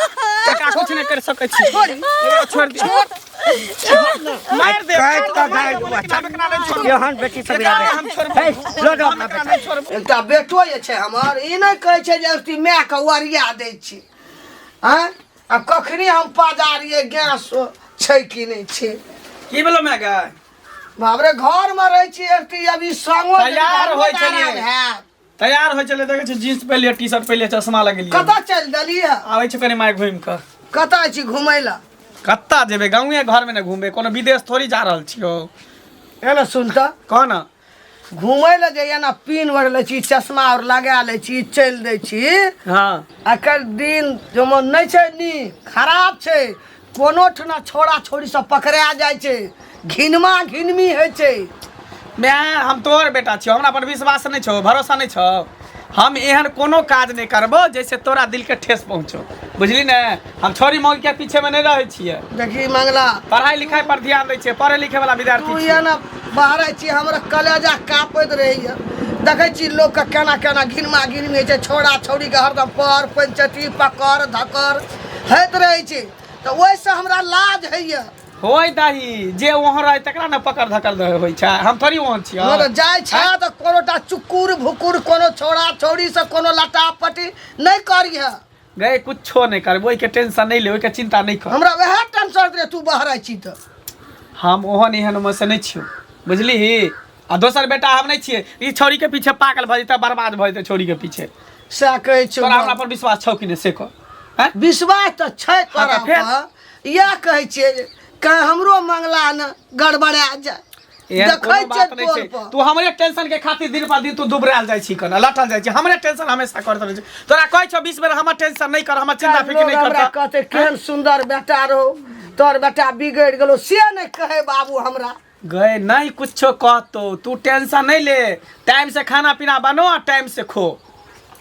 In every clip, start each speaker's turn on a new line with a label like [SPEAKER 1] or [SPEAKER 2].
[SPEAKER 1] का कुछ नहीं कर सकै छी छोड़ दे मार दे
[SPEAKER 2] एहन बेटी सब
[SPEAKER 1] हम छोड़
[SPEAKER 3] एकटा बेटो जे छै हमर ई नहि कहै छै जे उसती माय के ओरिया दै छी हैं आ कखनी हम पाजारिए गैस छै कि नहीं छै
[SPEAKER 1] की भेलो मैं गा
[SPEAKER 3] बाबरे घर में रह छी एकटी अभी संगो
[SPEAKER 1] तैयार होय छलिए तैयार होय चले देखे छी जींस पहले टी-शर्ट पहले चश्मा लगेलिए
[SPEAKER 3] कतऽ चल दलिए
[SPEAKER 1] आबै छ कने माय घुम के
[SPEAKER 3] कतऽ छी घुमै ला
[SPEAKER 1] कत्ता जेबे गांवे घर में न घूमे कोनो विदेश थोड़ी जा रहल छियो
[SPEAKER 3] एना सुनता
[SPEAKER 1] कौन
[SPEAKER 3] घुमै ला जइया ना पिन भर ले छी चश्मा और लगा ले छी चल दै छी
[SPEAKER 1] हां
[SPEAKER 3] आकर दिन जमन नहीं छै नी खराब छै कोनो ठना छोड़ा छोड़ी सब पकड़ा जाय छै घिनमा घिनमी है छै
[SPEAKER 1] मैं हम तोर बेटा छियो हमरा पर विश्वास नहीं छो भरोसा नहीं छो हम एहन कोनो काज नहीं करबो जैसे तोरा दिल के ठेस पहुंचो बुझली ने हम छोरी मौगी के पीछे में नहीं रहे छिए
[SPEAKER 3] देखी मंगला
[SPEAKER 1] पढ़ाई लिखाई पर ध्यान दै छिए पढ़े लिखे वाला विद्यार्थी
[SPEAKER 3] तू
[SPEAKER 1] छिए
[SPEAKER 3] ये ना बाहर छी हमरा कलेजा कापैत रहैया देखै छी लोग के केना केना घिनमा घिनमी छै छोड़ा छोड़ी के हरदम पर पंचती पकड़ धकर हैत रहै छै तो ओइ से हमरा लाज हैया
[SPEAKER 1] होय दाही जे वहां रहे तकरा न पकड़ धकर होय छै हम थोड़ी वहां छियै
[SPEAKER 3] मतलब जाय छै त कोनोटा चुकुर भुकुर कोनो छोड़ा छोड़ी से कोनो लटापटी नहीं करिया
[SPEAKER 1] गए कुछो नहीं करबो के टेंशन नहीं ले के चिंता नहीं कर
[SPEAKER 3] हमरा वह टेंशन रे तू बाहर छी त
[SPEAKER 1] हम ओहन एहन में से नहीं छियो बुझली आ दोसर बेटा हम नहीं छिए ई छोरी के पीछे पागल भ जते बर्बाद भ जते छोरी के पीछे
[SPEAKER 3] से कहै छ
[SPEAKER 1] तोरा हमरा पर विश्वास छौ कि नहीं से को हैं
[SPEAKER 3] विश्वास त छै तोरा
[SPEAKER 1] फेर?
[SPEAKER 3] पर या कहै छिए कहीं हमरो मंगला न गड़बड़ा जाए देखै छै तोर पर
[SPEAKER 1] तू हमरे टेंशन के खातिर दिन पर दिन तू दुबराल जाय छी कन लटल जाय छी हमरे टेंशन हमेशा करत रह छी तोरा कहै छ 20 बेर हमर टेंशन नहीं कर हमर चिंता फिक्र नहीं
[SPEAKER 3] हमरा
[SPEAKER 1] करता
[SPEAKER 3] कहते केहन सुंदर बेटा रहो तोर बेटा बिगड़ गेलो से नहीं कहे बाबू हमरा
[SPEAKER 1] गए नहीं कुछो कहतो तू टेंशन नहीं ले टाइम से खाना पीना बनो और टाइम से खो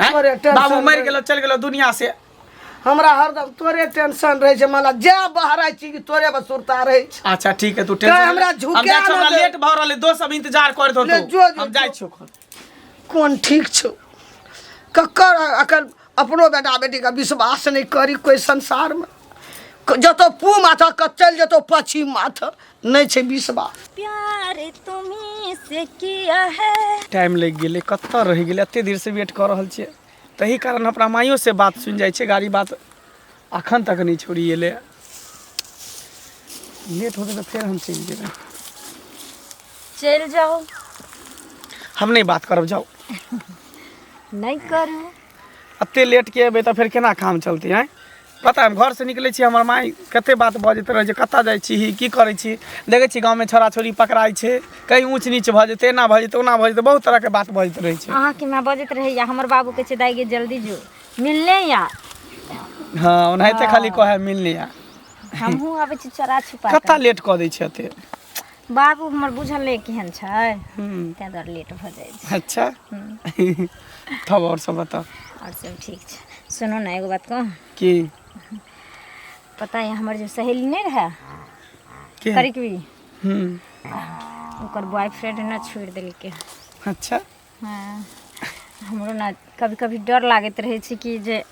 [SPEAKER 1] हैं?
[SPEAKER 3] अरे टेंशन
[SPEAKER 1] बाबू मर
[SPEAKER 3] नहीं।
[SPEAKER 1] गेलो चल गेलो दुनिया से
[SPEAKER 3] हमरा हरदम तोरे टेंशन रहे छै मला जे बाहर आई छी कि तोरे बसुरता रहे छै
[SPEAKER 1] अच्छा ठीक है तू
[SPEAKER 3] कहे
[SPEAKER 1] टेंशन
[SPEAKER 3] हमरा
[SPEAKER 1] हम
[SPEAKER 3] झुका
[SPEAKER 1] जाय छी
[SPEAKER 3] न
[SPEAKER 1] हमरा
[SPEAKER 3] दे।
[SPEAKER 1] लेट भ रहले दोस्त सब इंतजार करत हो
[SPEAKER 3] ले जो,
[SPEAKER 1] हम जाय छी
[SPEAKER 3] कौन ठीक छो कक्कर अकल अपनो बेटा बेटी का विश्वास नहीं करी कोई संसार में जतो पू माथा क चल जतो पश्चिम माथा नहीं छे विश्वास
[SPEAKER 4] प्यार तुम्ही से किया है
[SPEAKER 1] टाइम लग गेले कत्ता रह गेले एते देर से वेट कर रहल छिए तही कारण अपना माइयो से बात सुन जाय छे गाड़ी बात अखन तक नहीं छोड़ी एले लेट होते तो फिर हम चल जेबे
[SPEAKER 4] चल जाओ
[SPEAKER 1] हम नहीं बात करब जाओ
[SPEAKER 4] नहीं करू
[SPEAKER 1] अते लेट के अबे तो फिर केना काम चलते हैं पता है हम घर से निकले छी हमर माई कते बात बजत रहे कत्ता जाय छी की करे छी देखे छी गांव में छोरा छोरी पकड़ाई छे कहीं ऊंच नीच भ जते एना भ जते ओना भ जते बहुत तरह के बात बजत रहे छे
[SPEAKER 4] अहाँ के मैं बजत रहे या हमर बाबू के दाई गे जल्दी जो मिलने या
[SPEAKER 1] हां ओनाइते खाली कहे मिलने या
[SPEAKER 4] हमहू आबे छी चोरा छुपा
[SPEAKER 1] कत्ता लेट क दै छै अते
[SPEAKER 4] बाबू हमर बुझल ले केहन छै ते दर लेट भ जाय छै
[SPEAKER 1] अच्छा तब और सब बता
[SPEAKER 4] और सब ठीक छै सुनो ना एगो बात कहूं
[SPEAKER 1] की
[SPEAKER 4] पता है हमर जो सहेली नहीं रहे
[SPEAKER 1] के
[SPEAKER 4] करिकवी
[SPEAKER 1] हम्म
[SPEAKER 4] ओकर बॉयफ्रेंड ना छोड़ देलके
[SPEAKER 1] अच्छा
[SPEAKER 4] हाँ हमरो ना कभी कभी डर लागत रहे छै कि जे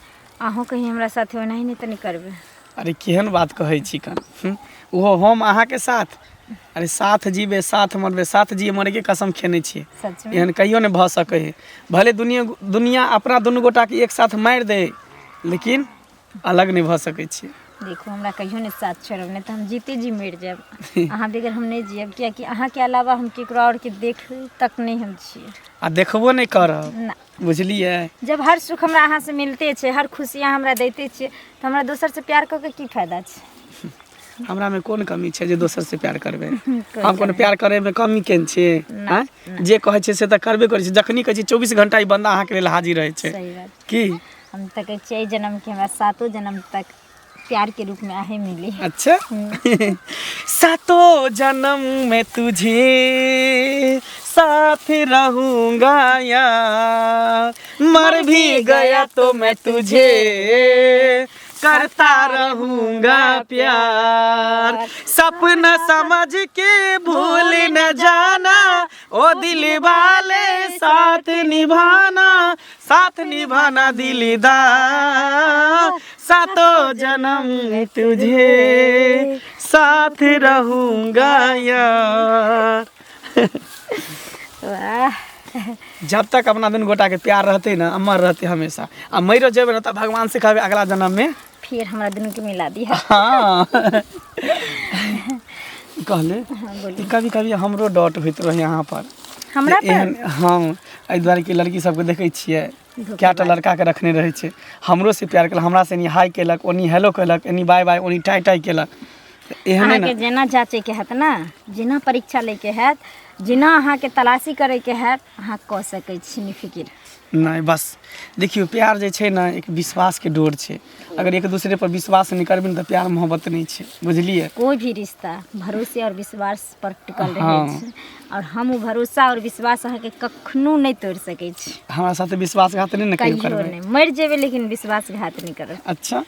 [SPEAKER 4] अहों कहीं हमरा साथे ओनाही नहीं तनी करबे
[SPEAKER 1] अरे केहन बात कहै छी कन ओहो हम अहाँ के साथ अरे साथ जीवे साथ मरबे साथ जिए मरे के कसम खेने छी
[SPEAKER 4] सच में
[SPEAKER 1] एहन कहियो नहीं भ सके है भले दुनिया अपना दुनू गोटा के एक साथ मार दे लेकिन अलग नहीं भ सके छी
[SPEAKER 4] देखो हमरा कहियो नहीं साथ छोड़ब नहीं तो हम जीते जी मर जाब अहाँ बगैर हम नहीं जियब किया कि अहाँ के अलावा हम केकरो और के देख तक नहीं हम छिए
[SPEAKER 1] आ देखबो नहीं करब
[SPEAKER 4] ना
[SPEAKER 1] बुझलिए
[SPEAKER 4] जब हर सुख हमरा अहाँ से मिलते छे हर खुशियाँ हमरा देते छे तो हमरा दोसर से प्यार क के की फायदा छे
[SPEAKER 1] हमरा में कोन कमी छै जे दोसर से प्यार करबे हम कोनो प्यार करे में कमी केन छै हां जे कहै छै से त करबे करै छै जखनी कहै छै 24 घंटा ई बंदा अहाँ के लेल हाजिर रहै छै
[SPEAKER 4] सही बात
[SPEAKER 1] की
[SPEAKER 4] हम तक 6 जन्म के हमरा 7 जन्म तक प्यार के रूप में आहे मिली
[SPEAKER 1] अच्छा सातों जन्म में तुझे साथ रहूंगा यार मर भी गया तो मैं तुझे करता रहूंगा प्यार सपना समझ के भूल न जाना ओ दिल वाले साथ निभाना दिलदार सातों जन्म तुझे साथ रहूंगा यार।
[SPEAKER 4] वाह,
[SPEAKER 1] जब तक अपना दुनू गोटा के प्यार रहते ना, अमर रहते हमेशा। अब मरो जेबे ना, तो भगवान से कहबे अगला जन्म में
[SPEAKER 4] फिर हमरा दुनू के मिला दिया।
[SPEAKER 1] हाँ कहले
[SPEAKER 4] बोलिए।
[SPEAKER 1] कि कभी कभी हमरो डॉट होइत रहे यहाँ पर
[SPEAKER 4] हमरा
[SPEAKER 1] जे एहन, हाँ एहि दुआरे कि लड़की सबके देखै छियै कएटा लड़का के रखने रहै छै, हमरो से प्यार केलक, हमरा से एनी हाय केलक, ओनी हेलो केलक, एनी बाय बाय, ओनी टाई टाई केलक। एहने
[SPEAKER 4] अहाँके
[SPEAKER 1] ना
[SPEAKER 4] जेना जाँचैके हैत ना, जेना परीक्षा लैके हैत, जेना अहाँके तलाशी करैके हैत, अहाँ कऽ सकै छी निफिकिर।
[SPEAKER 1] नहीं, बस देखियो प्यार जे छै ना एक विश्वास के डोर छै। अगर एक दूसरे पर विश्वास नहीं करबे ना, तो प्यार मोहब्बत नहीं छै, बुझलिए।
[SPEAKER 4] कोई भी रिश्ता भरोसे और विश्वास पर टिकल
[SPEAKER 1] हाँ।
[SPEAKER 4] रहै छै, और हम उ भरोसा और विश्वास अहाँके कखनो नहीं तोड़ सकै छी,
[SPEAKER 1] हमारा साथे विश्वासघात नहीं ना कहियो
[SPEAKER 4] कहियो
[SPEAKER 1] करबै।
[SPEAKER 4] नहीं। मर जेबे लेकिन विश्वासघात नहीं करब।
[SPEAKER 1] अच्छा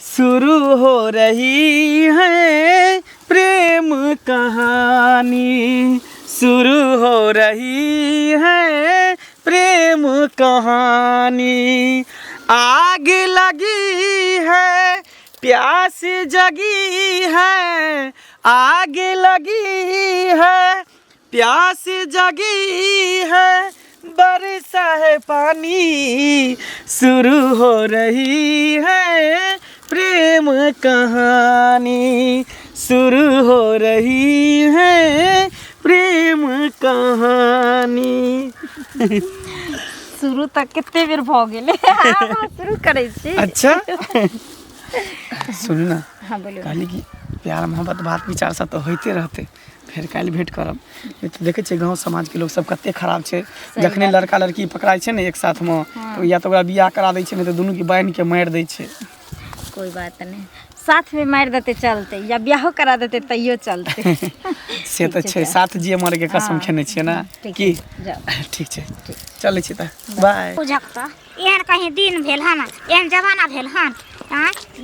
[SPEAKER 1] शुरू हो रही है प्रेम कहानी, शुरू हो रही है प्रेम कहानी, आग लगी है प्यास जगी है, आग लगी है प्यास जगी है, बरसा है पानी, शुरू हो रही है प्रेम कहानी, शुरू हो रही है प्रेम कहानी।
[SPEAKER 4] शुरू तक कते बेर भऽ गेलै, आब शुरू करै छी।
[SPEAKER 1] अच्छा सुनू ना,
[SPEAKER 4] हाँ बोलिए।
[SPEAKER 1] कहली कि प्यार मोहब्बत बात विचार सब तो होते रहते, फिर काल्हि भेंट करब। नहीं तो देखे गाँव समाज के लोग सब कते खराब छै, जखने
[SPEAKER 4] बात।
[SPEAKER 1] लड़का लड़की पकड़ाई छै ने एक साथ में, तो या तो ओकरा बियाह करा दै छै, नहीं तो दुनू के बांध के मारि दै छै।
[SPEAKER 4] कोई बात नहीं, साथ में मार देते चलते, या ब्याहो करा देते तैयो चलते।
[SPEAKER 1] से तो छै, साथ जिए मरे के कसम
[SPEAKER 4] हाँ।
[SPEAKER 1] खेने छियै ना
[SPEAKER 4] ठीक
[SPEAKER 1] की।
[SPEAKER 4] छै, जाउ।
[SPEAKER 1] ठीक छै, चलै छी तऽ बाय।
[SPEAKER 2] पूजक तऽ एहन कहीं दिन भेल हन, एहन जमाना भेल हन,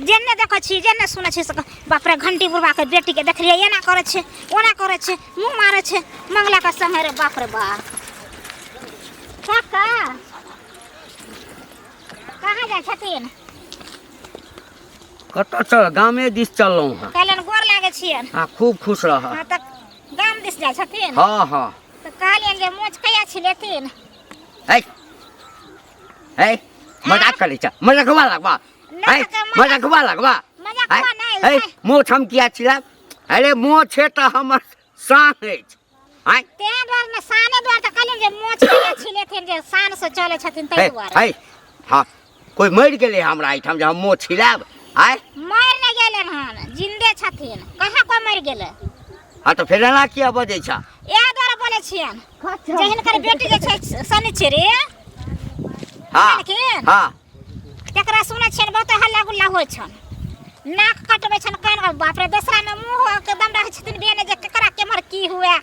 [SPEAKER 2] जेन्ने देखै छी जेन्ने सुनै छी, बाप रे घंटी बुढ़वा के बेटी के देखलिए एना करे छै, ओना करे छै, मुंह मारे छै, मंगला के संगे रे बाप रे बाप। काका कहाँ जाइ छथिन?
[SPEAKER 5] कतऽ चल? गामे दिस चललहुँ हँ।
[SPEAKER 2] कहलन गोर लागे छियन।
[SPEAKER 5] हाँ, खूब खुश रह।
[SPEAKER 2] हाँ तऽ गाम दिस जाइ छथिन।
[SPEAKER 5] हाँ हाँ।
[SPEAKER 2] तऽ कहलियन जे मोच कहिया छिलेथिन?
[SPEAKER 5] है है मजाक करै छ, मजाकवा लगबा है, मजाकवा लगबा
[SPEAKER 2] मजाकवा नहीं,
[SPEAKER 5] है, मोछ हम किया छिलब? अरे मोछ छै तऽ हमर शान अछि। है
[SPEAKER 2] तें द्वारे ने साने द्वारे तऽ कहलियन जे मोच कहिया छिलेथिन, जे शान से चले छथिन तै द्वारे।
[SPEAKER 5] है हाँ, कोई मरि गेलै हमरा एहिठाम जे हम मोछ छिलब? है
[SPEAKER 2] मर नहीं गेलन हन, जिंदे छथिन। कहाँ कोई मर गेले?
[SPEAKER 5] हाँ तो फिर एना किया बजै छ?
[SPEAKER 2] इएह द्वारे बोले छियन जे हिनकर बेटी जे छै शनिचरी,
[SPEAKER 5] हाँ
[SPEAKER 2] लेकिन
[SPEAKER 5] हाँ
[SPEAKER 2] तकरा सुनै छियन बहुत हल्ला गुल्ला होइ छन, नाक कटबै छन, कान बाप रे दोसरा में मुंह के दम रहै छथिन बेने, जे ककरा केमहर की हुए,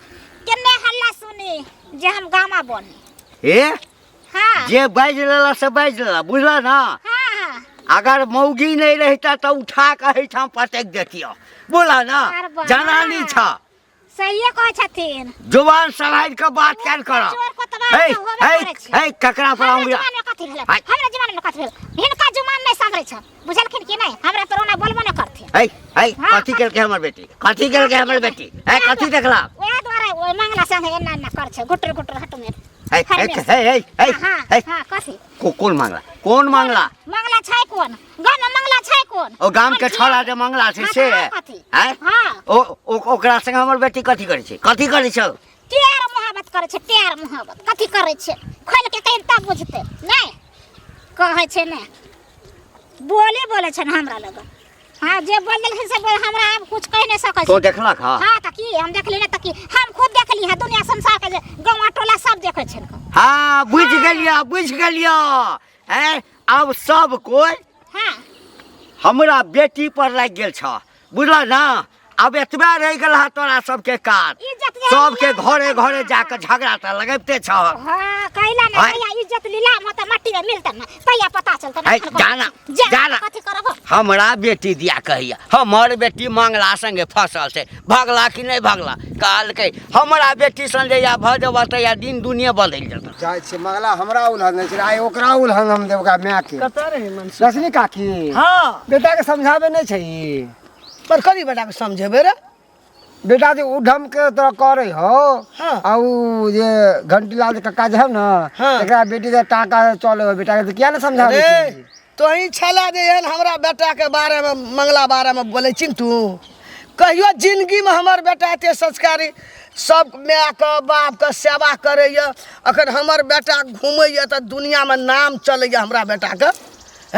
[SPEAKER 2] केने हल्ला सुनी जे हम गामा बनी।
[SPEAKER 5] ए
[SPEAKER 2] हाँ
[SPEAKER 5] जे बाजि लेला से बाजि लेला, बुझला ना?
[SPEAKER 2] हाँ हाँ
[SPEAKER 5] अगर मौगी नहीं रहता तो उठा के एहिठाम पटक देतियो, बोला ना?
[SPEAKER 2] अरे वाह।
[SPEAKER 5] जनानी छ,
[SPEAKER 2] सहिए कहै छथिन।
[SPEAKER 5] जुबान संभाल के बात कैल करो।
[SPEAKER 2] चोर को तबाह
[SPEAKER 5] हे
[SPEAKER 2] तो होबे
[SPEAKER 5] हे
[SPEAKER 2] करे छै।
[SPEAKER 5] हे ककरा पर
[SPEAKER 2] हमरा
[SPEAKER 5] अंगुलिया?
[SPEAKER 2] जमाना में कथी भेलै?
[SPEAKER 5] हाय।
[SPEAKER 2] हमरा जमाना में कथी भेल? हिनका जुमान नहीं संभरै छ, बुझलखिन कि नहीं? हमरा पर ओना बोलबो नहीं करथिन।
[SPEAKER 5] हे हे
[SPEAKER 2] हाँ,
[SPEAKER 5] कथी केलके हमर बेटी? कथी केलके हमर बेटी? हे कथी देखला?
[SPEAKER 2] ओए द्वारे ओए मंगला संगे एना एना कर छै, गुटर गुटर हट में।
[SPEAKER 5] हे हे हे हे
[SPEAKER 2] हाँ
[SPEAKER 5] हे
[SPEAKER 2] हाँ कथी?
[SPEAKER 5] कौन मांगला? कौन मांगला?
[SPEAKER 2] मंगला छै कोन? गाम में मंगला छै कोन?
[SPEAKER 5] ओ गाम के छोरा जे मंगला छै से है?
[SPEAKER 2] कथी?
[SPEAKER 5] हैं?
[SPEAKER 2] हाँ
[SPEAKER 5] ओ ओकरा संग हमर बेटी कथी करै छै? कथी करै छै?
[SPEAKER 2] प्यार मोहब्बत करे छै, प्यार मोहब्बत कथी करे छै? खोल के कहीं तब बुझते नहीं कहै छै ने, बोले छन हमरा लग। हाँ जे बोल देलखिन से बोल, हमरा अब कुछ कह नहीं सकै
[SPEAKER 5] तो
[SPEAKER 2] छै।
[SPEAKER 5] देखलक हा?
[SPEAKER 2] हाँ त की हम देखली ना, त की हम खुद देखली है, दुनिया संसार के गाँव टोला सब देखे छै।
[SPEAKER 5] हाँ बुझ गेलियो। हैं अब सब कोई
[SPEAKER 2] हाँ
[SPEAKER 5] हमरा बेटी पर लग गेल छ, बुझला ना? अब एतबा रह गेल है तोरा सबके काज,
[SPEAKER 2] इज्जत जे
[SPEAKER 5] सबके
[SPEAKER 2] लिया,
[SPEAKER 5] घरे घरे
[SPEAKER 2] हाँ।
[SPEAKER 5] जाकर झगड़ा त लगबते छ।
[SPEAKER 2] हाँ कहला ना
[SPEAKER 5] हाय।
[SPEAKER 2] भैया इज्जत लीला मत मट्टी में मिलता ना, तैया पता चलता ना।
[SPEAKER 5] हाय, जाना, जाना।
[SPEAKER 2] कथी करब?
[SPEAKER 5] हमरा बेटी दिया कहैया हमर बेटी मंगला संगे फसल से भगला कि नहीं भगला कहलकै हमरा बेटी सन जहिया भऽ जेबह तहिया दिन दुनिया बदलि जेतह
[SPEAKER 6] जाइ छै मंगला हमरा उलहन नहि छै आइ ओकरा उलहन हम देब ओकरा माय के
[SPEAKER 3] कतऽ रहे मनसुखा
[SPEAKER 6] रश्मि काकी
[SPEAKER 3] हाँ
[SPEAKER 6] बेटा के समझाबे नहीं छै ई
[SPEAKER 3] पर करी बेटा के समझेबे रे
[SPEAKER 6] बेटा जे उधम के तो करे हो
[SPEAKER 3] हाँ।
[SPEAKER 6] आ उ जे घंटीलाल कक्का जे है ना
[SPEAKER 3] हाँ।
[SPEAKER 6] एकरा बेटी के टाका चले हो बेटा के किया ना समझाबे
[SPEAKER 3] रे
[SPEAKER 6] छी?
[SPEAKER 3] तो ही छला जे एहन हमरा बेटा के बारे में मंगला बारे में बोले छी तू कहियो जिंदगी में हमर बेटा एते संस्कारी सब माय के बाप के सेवा करैया अखन हमर बेटा घूमैया त दुनिया में नाम चलैया हमरा बेटा के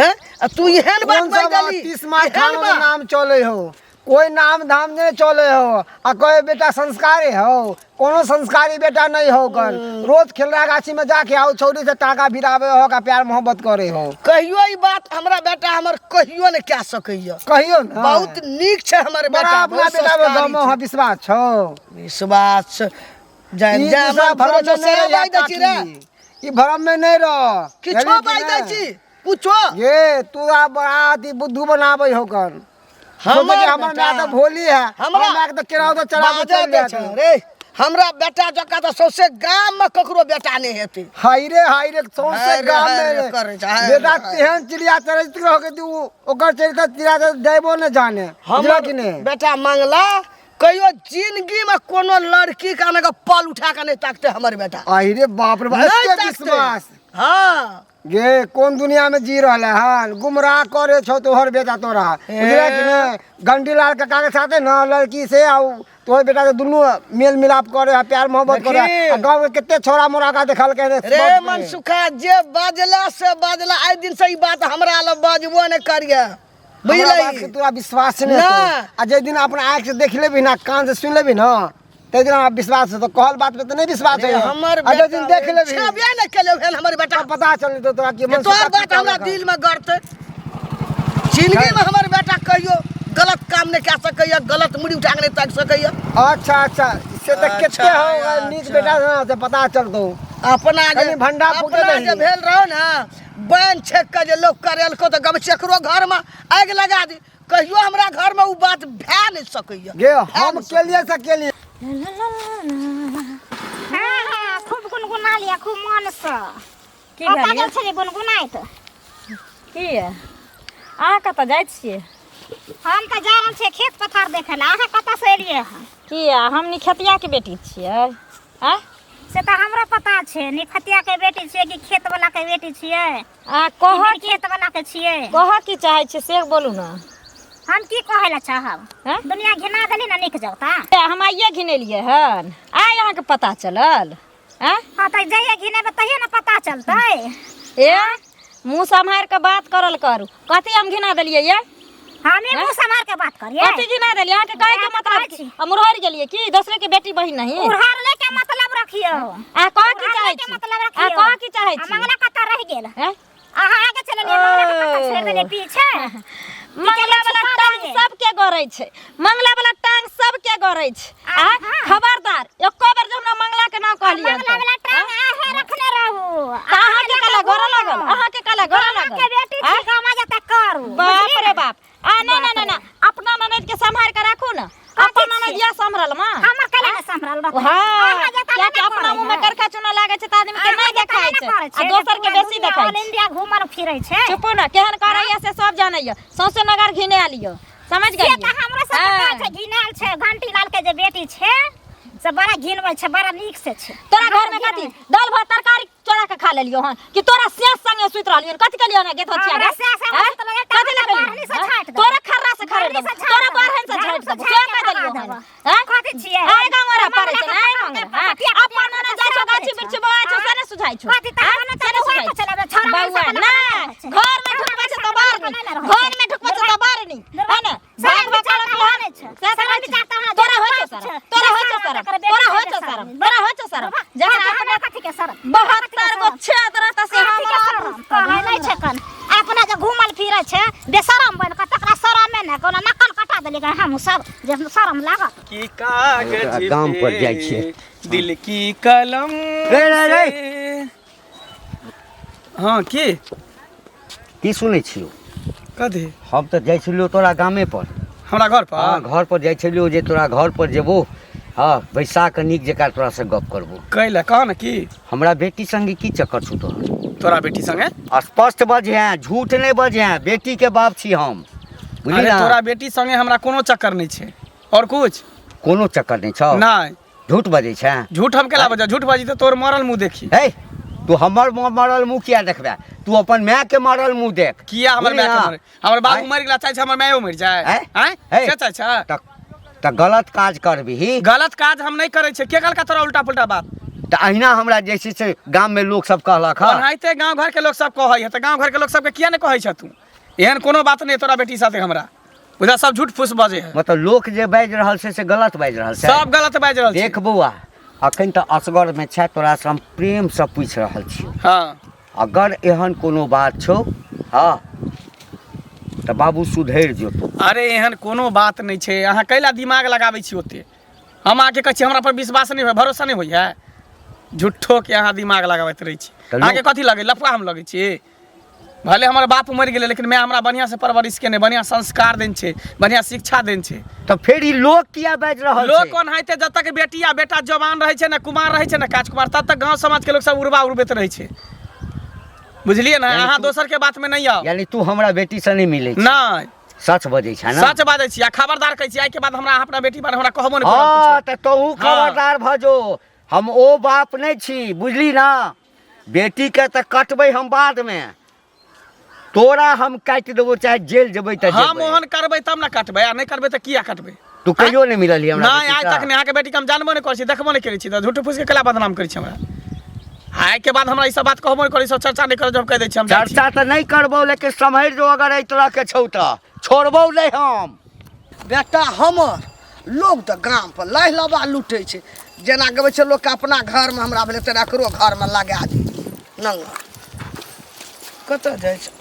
[SPEAKER 3] हैं तू एहन बात
[SPEAKER 6] कौन सा
[SPEAKER 3] बोल
[SPEAKER 6] बात
[SPEAKER 3] देली
[SPEAKER 6] 30 माह खानों में नाम चले हो कोई नाम धाम नहीं चले हो आ कोई बेटा संस्कारी हो कोनो संस्कारी बेटा नहीं हो कर रोज खेलरा गाछी में जाके आओ छौरी से टाका भिरावे हो का प्यार मोहब्बत करे हो
[SPEAKER 3] कहियो ई बात हमरा बेटा हमर कहियो ने कह सकैया
[SPEAKER 6] कहियो ना
[SPEAKER 3] बहुत नीक छै हमर
[SPEAKER 6] बड़ा
[SPEAKER 3] बेटा
[SPEAKER 6] अपना
[SPEAKER 3] बहुत
[SPEAKER 6] बेटा में
[SPEAKER 3] संस्कारी
[SPEAKER 6] दम हो
[SPEAKER 3] छै।
[SPEAKER 6] विश्वास छो
[SPEAKER 3] विश्वास जय
[SPEAKER 6] ई
[SPEAKER 3] जय
[SPEAKER 6] दूसरा
[SPEAKER 3] हमर
[SPEAKER 6] भरम
[SPEAKER 3] भरोसा
[SPEAKER 6] में
[SPEAKER 3] से
[SPEAKER 6] नहीं
[SPEAKER 3] बाई दै छी रे
[SPEAKER 6] ई भरम में नहीं रह
[SPEAKER 3] किछो बाई दै छी कुछो
[SPEAKER 6] ये तू आ बड़ा अति बुद्धू बनावे हो कर
[SPEAKER 3] हमर
[SPEAKER 6] हमर
[SPEAKER 3] बेटा-
[SPEAKER 6] मां तो भोली है
[SPEAKER 3] हमरा
[SPEAKER 6] हमरा के तो केराव तो चढ़ा के
[SPEAKER 3] बाजे
[SPEAKER 6] चल
[SPEAKER 3] दै
[SPEAKER 6] जाते
[SPEAKER 3] छै रे हमरा बेटा जका त सौसे गाम में ककरो बेटा नहीं हेतै
[SPEAKER 6] हाय रे सौंसे
[SPEAKER 3] हाय रे,
[SPEAKER 6] गाम
[SPEAKER 3] हाय रे
[SPEAKER 6] में
[SPEAKER 3] करे छै, हाय
[SPEAKER 6] बेटा
[SPEAKER 3] रे, हाय।
[SPEAKER 6] तेहन चिड़िया चरित्र हो के तू ओकर चरित्र चिड़िया तो देबो न जाने बुझला कि
[SPEAKER 3] हमर
[SPEAKER 6] नहीं
[SPEAKER 3] बेटा मंगला कहियो जिंदगी में कोनो लड़की का ना पल उठा के नहीं ताकते हमर बेटा
[SPEAKER 6] आई रे बाप रे बाप
[SPEAKER 3] नहीं
[SPEAKER 6] एते
[SPEAKER 3] ताकते।
[SPEAKER 6] विश्वास
[SPEAKER 3] हाँ
[SPEAKER 6] गे कौन दुनिया में जी रहले हन गुमराह करे छो तोहर बेटा तोरा बुझला कि नहीं घंटीलाल कक्का के साथे ना लड़की से आउ तोहर बेटा के दुनू मेल मिलाप करे प्यार मोहब्बत करे
[SPEAKER 3] देखी।
[SPEAKER 6] आ गांव के कितने छोरा मोरा का देखल के
[SPEAKER 3] रे मनसुखा जे बाजला से बाजला आइ दिन से ई बात हमरा ल बाजबो ने करिया
[SPEAKER 6] हमरा बात के
[SPEAKER 3] बुझलही
[SPEAKER 6] तोरा विश्वास नहीं
[SPEAKER 3] ना।
[SPEAKER 6] आ जे दिन अपना आँख से देख लेबी ना कान से सुन लेबी ना ते दिन हमरा विश्वास है तो कहल बात पे तो नहीं विश्वास है
[SPEAKER 3] हमर
[SPEAKER 6] आ जे दिन देख लेबी
[SPEAKER 3] छबे न केले भेल हमर बेटा
[SPEAKER 6] तब पता चल तो तोरा कि मन
[SPEAKER 3] तोहर बात हमरा दिल में गड़ते जिंदगी में हमर बेटा कहियो गलत काम नहीं कह सकैया गलत मुड़ी उठा के नहीं ताक सकैया
[SPEAKER 6] अच्छा इससे तो
[SPEAKER 3] अच्छा,
[SPEAKER 6] कितने होगा
[SPEAKER 3] अच्छा।
[SPEAKER 6] नीक बेटा ना तो पता चल दो
[SPEAKER 3] अपना
[SPEAKER 6] कनी भंडा फूटे
[SPEAKER 3] अपना
[SPEAKER 6] रही।
[SPEAKER 3] जे भेल रहो ना बैन छेक के जे लोग करेलको तो गम केकरो घर में आग लगा दी कहियो हमरा घर में उ बात भै नहीं सकैया
[SPEAKER 6] गे हम के लिए से के लिए
[SPEAKER 2] हाँ हाँ खूब गुनगुना लिया खूब मन से
[SPEAKER 4] की
[SPEAKER 2] पता
[SPEAKER 4] कहलियै
[SPEAKER 2] गेल छलै गुनगुनाइत
[SPEAKER 4] की है अहाँ कतऽ जाइ छियै
[SPEAKER 2] हम तऽ जा रहल छियै खेत पथार देखै लए अहाँ कतऽसँ एलियै हँ
[SPEAKER 4] की हम निखतिया के बेटी छियै आ
[SPEAKER 2] से तऽ हमरो पता छै निखतिया के बेटी छियै कि खेत वाला के बेटी छियै
[SPEAKER 4] आ कह
[SPEAKER 2] खेत वाला के छियै
[SPEAKER 4] कह की चाहै छियै से बोलू ना
[SPEAKER 2] हम की कहै लए चाहब
[SPEAKER 4] हैं?
[SPEAKER 2] दुनिया घिना देली ना नीक जाता
[SPEAKER 4] हम आइए घिनेलियै हन आइ अहाँके पता चलल आँ
[SPEAKER 2] हाँ तऽ जहिया घिनेबै तहिया ने पता चलतै
[SPEAKER 4] ए मुँह सम्हारि के बात करल करू कथी हम घिना देलियै ये
[SPEAKER 2] हमे मुँह सम्हार के बात करियै
[SPEAKER 4] कथी घिना देलियै अहाँके कहे के
[SPEAKER 2] कहै
[SPEAKER 4] मतलब
[SPEAKER 2] छी।
[SPEAKER 4] हम उड़हर गेलियै की दूसरे के बेटी बहिन नहीं
[SPEAKER 2] उड़ार ले के मतलब रखियो
[SPEAKER 4] आ कह की चाहै छी
[SPEAKER 2] मतलब
[SPEAKER 4] आ
[SPEAKER 2] रखियो
[SPEAKER 4] कह की चाहै
[SPEAKER 2] आ
[SPEAKER 4] छी
[SPEAKER 2] मंगला कतऽ रह गेल
[SPEAKER 4] हैं?
[SPEAKER 2] अहाँ आगे चललियै मंगला के कतऽ छोड़ि देलियै पीछे
[SPEAKER 4] मंगला वाला टांग सबके गड़ै छै मंगला वाला टांग सबके गड़ै छै आ खबरदार एको बेर जे हमरा मंगला के नाम कहलियै
[SPEAKER 2] मंगला वाला टांग आहे रखने रहू
[SPEAKER 4] अहाँ के कला गड़ लागल अहाँ के कला गड़ लागल
[SPEAKER 2] के बेटी छी कामा जतऽ करू
[SPEAKER 4] बाप रे बाप आ ना अपना ननद के संभाल के राखू ना अपन ननद या संभरल मां
[SPEAKER 2] हमर कला ने संभरल रखू
[SPEAKER 4] हां क्या कि अपना मुंह में करखा चुना लागे छै त आदमी के नहीं देखाय छै आ दोसर के बेसी देखाय छै
[SPEAKER 2] इंडिया घूमल फिरै छै
[SPEAKER 4] चुप ना केहन करैया से सब जानैया सौसे नगर घिने आलियो समझ
[SPEAKER 2] से
[SPEAKER 4] गेलियै
[SPEAKER 2] तऽ हमरो सब पता छै घिनाल छै घंटी लाल के जे बेटी छै से बड़ा घिनबै छै बड़ा नीक से छै
[SPEAKER 4] तोरा घर में कथी दाल भात तरकारी चोरा के खा लेलियो हन कि तोरा शेष संगे सुत रहलियो कथी कलियो ना गेथ छिया
[SPEAKER 2] हमरा शेष संगे
[SPEAKER 4] हैं?
[SPEAKER 2] सुतल रहलियै,
[SPEAKER 4] कथी
[SPEAKER 2] तोरा
[SPEAKER 4] ले
[SPEAKER 2] बारहनी से छाँटि देबो।
[SPEAKER 4] तोरा खर्रा से खरीद
[SPEAKER 2] बारहनी से
[SPEAKER 4] देबो तोरा
[SPEAKER 2] छाँटि
[SPEAKER 4] बारहन से
[SPEAKER 2] देबो।
[SPEAKER 4] झाट देबो
[SPEAKER 2] झाँटि
[SPEAKER 4] क्या कह देलियो
[SPEAKER 2] देबो।
[SPEAKER 4] हन हैं?
[SPEAKER 2] कथी छियै
[SPEAKER 4] आइ गामरा पड़ै छै ना
[SPEAKER 2] मंगला
[SPEAKER 4] मंगला
[SPEAKER 2] के
[SPEAKER 4] हैं?
[SPEAKER 2] पतिया
[SPEAKER 4] अपन ने जाय छौ गाछी बिरछी बवा छौ से ने सुझाइ छौ
[SPEAKER 2] कथी तऽ
[SPEAKER 4] हैं?
[SPEAKER 2] हमने
[SPEAKER 4] से
[SPEAKER 2] तऽ
[SPEAKER 4] ने
[SPEAKER 2] हुआ
[SPEAKER 4] सुझाइ
[SPEAKER 2] के चलाबे छोरा
[SPEAKER 4] बउआ ना घर में ढुकबै छै त बाहर नहीं घर में ढुकबै छै त बाहर नहीं है ना भाग भाग कर के हाने छै से समझ तोरा होइ छौ सर तोरा होइ छौ सर तोरा होइ छौ सर तोरा होइ छौ सर जकरा अपने
[SPEAKER 2] कथी के सर
[SPEAKER 4] 72 गो छेद रहता से हम
[SPEAKER 2] कहै नहि छै कन अपना जे घूमल फिरै छै बेशरम बन के तकरा शरमे ने कोनो नकल कटा देली गए हम सब जे शरम लागत
[SPEAKER 1] की कागज
[SPEAKER 5] गाम पर
[SPEAKER 1] पे
[SPEAKER 5] जाइ छियै।
[SPEAKER 1] दिल की कलम
[SPEAKER 5] रे।
[SPEAKER 1] से- हाँ की
[SPEAKER 5] की सुनै छियो
[SPEAKER 1] कथी
[SPEAKER 5] हम तो जाइ छलियो तोरा गामे पर
[SPEAKER 1] हमरा घर पर
[SPEAKER 5] हाँ घर पर जाइ छलियो जे तोरा घर पर जेबो हाँ बैसा के नीक जकाँ तोरा से गप करबो
[SPEAKER 1] कैला कह न की
[SPEAKER 5] हमरा बेटी संगे की चक्कर छू तो
[SPEAKER 1] तोरा बेटी संगे
[SPEAKER 5] स्पष्ट बजे झूठ नहीं बजे बेटी के बाप छी हम बुझली
[SPEAKER 1] अरे
[SPEAKER 5] ना
[SPEAKER 1] तोरा बेटी संगे हमरा कोनो चक्कर नहीं छै और कुछ
[SPEAKER 5] कोनो चक्कर नहीं छौ
[SPEAKER 1] नहीं
[SPEAKER 5] झूठ बजे छै
[SPEAKER 1] झूठ हम केला बजा झूठ बाजी तो तोर मरल मुंह देखी
[SPEAKER 5] हे तू हमर मरल मुंह किया देखबे तू अपन माय के मरल मुंह देख
[SPEAKER 1] किया हमर
[SPEAKER 5] बुझली
[SPEAKER 1] माय के
[SPEAKER 5] ना?
[SPEAKER 1] मरे हमर बाबू मर गेला चाहे छै हमर मायो मर जाए
[SPEAKER 5] हैं?
[SPEAKER 1] हैं
[SPEAKER 5] हे।
[SPEAKER 1] से चाहे छै
[SPEAKER 5] त गलत काज करबही
[SPEAKER 1] गलत काज हम नहीं करे छै के कहलका तोरा उल्टा पुल्टा बात
[SPEAKER 5] त अहिना हमरा जैसे से गांव में लोग सब कहलक ह
[SPEAKER 1] ओनाहिते गांव घर के लोग सब कहै है त गांव घर के लोग सबके किया नहीं कहै छ तू एहन कोनो बात नहीं तोरा बेटी साथे हमरा बुझा सब झूठ फूस बजे है
[SPEAKER 5] मतलब लोग जे बाजि रहल छै से गलत बाजि रहल छै
[SPEAKER 1] सब गलत बाजि रहल छै
[SPEAKER 5] देख बौआ अखन त असगर में छै तोरा से हम प्रेम से पूछ रहल छी
[SPEAKER 1] हाँ
[SPEAKER 5] अगर एहन कोनो बात छौ हाँ त बाबू सुधैर जेतौ
[SPEAKER 1] अरे एहन कोनो बात नहीं छै अहाँ कैला दिमाग लगाबै छी ओते हम आके कहै छी हमरा पर विश्वास नहीं होय भरोसा नहीं होय है झूठो के अहाँ दिमाग लगाबैत रहै छी
[SPEAKER 5] तऽ
[SPEAKER 1] अहाँके कथी लगे लफड़ा हम लगै छी भले हमर बाप मरि गेलै लेकिन मैं हमरा बढ़िया से परवरिश केने बढ़िया संस्कार देन छै बढ़िया शिक्षा देन छै
[SPEAKER 5] त फेर ई लोग किया बाजि रहल
[SPEAKER 1] लोग
[SPEAKER 5] छै
[SPEAKER 1] कोन हैते जब तक बेटी या बेटा जवान रहै छै ना कुमार रहै छै ना काजकुमार तब तक गांव समाज के लोग सब उड़बा उड़बैत रहै छै बुझलिए ना
[SPEAKER 5] यानी
[SPEAKER 1] अहाँ
[SPEAKER 5] तू-
[SPEAKER 1] दोसर के बात में नहीं आओ
[SPEAKER 5] यानी तू हमरा बेटी से नहीं मिलै छै
[SPEAKER 1] नहीं
[SPEAKER 5] सच बजै छै ना
[SPEAKER 1] सच बाजै छी आ खबरदार कहै छी आइ के बाद हमरा अपना बेटी बारे हमरा कहबो नहीं
[SPEAKER 5] हाँ
[SPEAKER 1] करब
[SPEAKER 5] त तोहू
[SPEAKER 1] हाँ।
[SPEAKER 5] खबरदार भ जो हम ओ बाप नहीं छी बुझली ना बेटी के त कटबै हम बाद में तोरा हम काटि देबो चाहे जेल जेबै त
[SPEAKER 1] हम
[SPEAKER 5] जेबै
[SPEAKER 1] ओहन करबै तब ना कटबै आ नहीं करबै त किया कटबै
[SPEAKER 5] तू कहियो नहीं मिलली हमरा
[SPEAKER 1] नहीं
[SPEAKER 5] बेटी
[SPEAKER 1] आइ
[SPEAKER 5] से?
[SPEAKER 1] तक नहीं अहाँके बेटी के हम जानबो नहीं करै छी देखबो नहीं करै छी त झूठ फूस के कला बदनाम करै छी हमरा आइ के बाद हमरा ई सब बात कहबो नहीं करै सब चर्चा नहीं करै जब कह दै छी हम जाइ छी।
[SPEAKER 5] चर्चा त नहीं करबौ लेकिन सम्हर जो अगर एहि तरह के छौ त छोड़बौ नहीं हम
[SPEAKER 3] बेटा हमर लोग तऽ गाम पर लाह लबा लूटै छै जेना गबै छै लोग के अपना घर में हमरा भेलै तेना एकरो घर में लगा दी नंगा कतऽ जाइ छै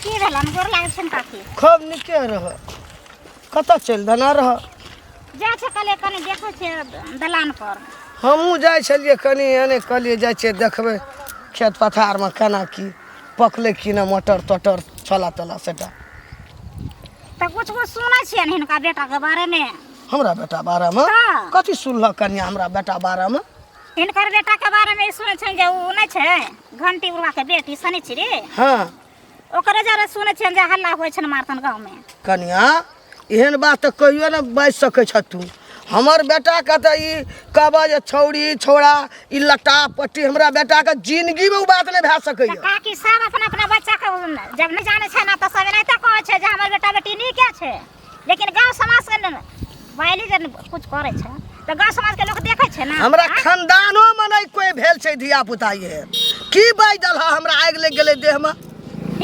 [SPEAKER 2] की भेल हम गोर लागै छै काकी
[SPEAKER 3] खूब नीके रह कतऽ चलि देना रह
[SPEAKER 2] जा छै कले कनी देखै छै दलान पर
[SPEAKER 3] हमहूँ जाइ छलियै कनि एने कहलियै जाइ छियै देखबै खेत पथारमे केना की पकलै कि ने मटर तटर छोला तोला सेटा
[SPEAKER 2] तऽ कुछ सुनै छियै हिनका बेटा के बारे में
[SPEAKER 3] हमरा बेटा बारेमे
[SPEAKER 2] हाँ।
[SPEAKER 3] कथी सुनलक कनिया हमरा बेटा बारेमे
[SPEAKER 2] हिनकर बेटा के बारे में ई सुनै छै जे उ नहीं छै घंटी उड़वा के बेटी शनिचरी
[SPEAKER 3] हाँ
[SPEAKER 2] ओकरे जरे सुनै छियै जे हल्ला होइ छै मारतन गाँव में
[SPEAKER 3] कनिया एहन बात तऽ कहियो ने बाजि सकै छ तू हमर बेटा के तऽ ई कहबह जे छौड़ी छौड़ा ई लट्टा पट्टी हमरा बेटा के जिंदगी में उ बात नहीं भए सकैया
[SPEAKER 2] तऽ काकी सब अपना अपना बच्चा के जब नहीं जाने छै ना तऽ सब एनाहिते कहै छै जे हमर बेटा बेटी नीके छै लेकिन गाँव समाज के ने वाइली जे कुछ करे छै तऽ गाँव समाज के लोग देखे छै ना
[SPEAKER 3] हमरा
[SPEAKER 2] आँय?
[SPEAKER 3] खानदानो में नहीं कोई भेल छै धिया पुता ये की बाजि दल हमरा आगि लग गेलै देह में